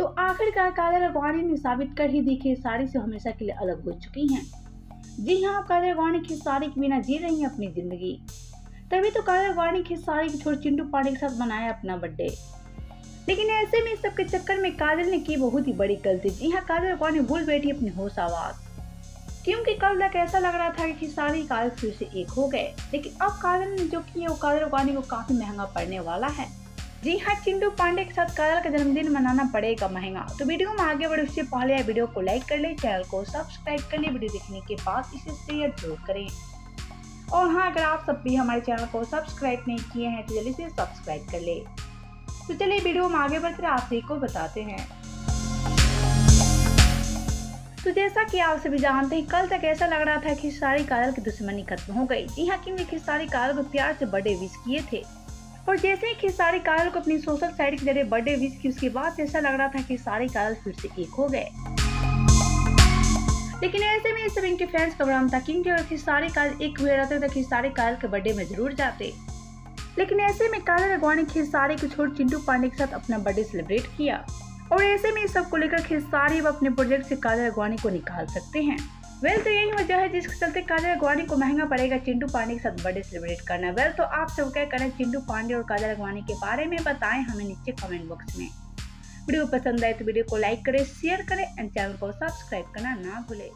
तो आखिरकार काजल अडवाणी ने साबित कर ही दी कि खेसारी से हमेशा के लिए अलग हो चुकी हैं। जी हाँ, अब काजल अडवाणी खेसारी के बिना जी रही हैं अपनी जिंदगी। तभी तो काजल अडवाणी खेसारी के छोटे चिंटू पांडे के साथ मनाया अपना बर्थडे। लेकिन ऐसे में इस सब के चक्कर में काजल ने की बहुत ही बड़ी गलती। जी हाँ, काजल अडवाणी भूल बैठी अपनी होश आवाज, क्योंकि कल तक ऐसा लग रहा था कि खेसारी काजल फिर से एक हो गए। लेकिन अब काजल ने जो किया वो काजल अडवाणी को काफी महंगा पड़ने वाला है। जी हाँ, चिंटू पांडे के साथ काजल का जन्मदिन मनाना पड़ेगा महंगा। तो वीडियो में आगे बढ़े उससे पहले वीडियो को लाइक कर ले, चैनल को सब्सक्राइब कर ले, वीडियो देखने के बाद इसे शेयर जरूर करें। और हाँ, अगर आप सब भी हमारे चैनल को सब्सक्राइब नहीं किए हैं तो जल्दी से सब्सक्राइब कर ले। तो चलिए वीडियो में आगे बढ़कर आप सभी को बताते हैं। तो जैसा कि आप सभी जानते हैं, कल तक ऐसा लग रहा था कि खेसारी काजल की दुश्मनी खत्म हो गई। जी हाँ, क्योंकि खेसारी काजल को प्यार से बर्थडे विश किए थे और जैसे ही खेसारी काजल को अपनी सोशल साइट के जरिए बर्थडे विश की, उसके बाद ऐसा लग रहा था कि खेसारी काजल फिर से एक हो गए। लेकिन ऐसे में सब इनके फैंस का भ्रम था, क्योंकि अगर खेसारी काजल एक हुए रहते तो खेसारी काजल के बर्थडे में जरूर जाते। लेकिन ऐसे में काजल अडवाणी खेसारी के छोटे चिंटू पांडे के साथ अपना बर्थडे सेलिब्रेट किया और ऐसे में इस सब को लेकर खेसारी अब अपने प्रोजेक्ट से काजल अडवाणी को निकाल सकते हैं। तो यही वजह है जिसके चलते काजल अडवाणी को महंगा पड़ेगा चिंटू पांडे के साथ बर्थडे सेलिब्रेट करना। तो आप सब क्या करें चिंटू पांडे और काजल अडवाणी के बारे में बताएं हमें नीचे कमेंट बॉक्स में। वीडियो पसंद आए तो वीडियो को लाइक करें, शेयर करें एंड चैनल को सब्सक्राइब करना ना भूलें।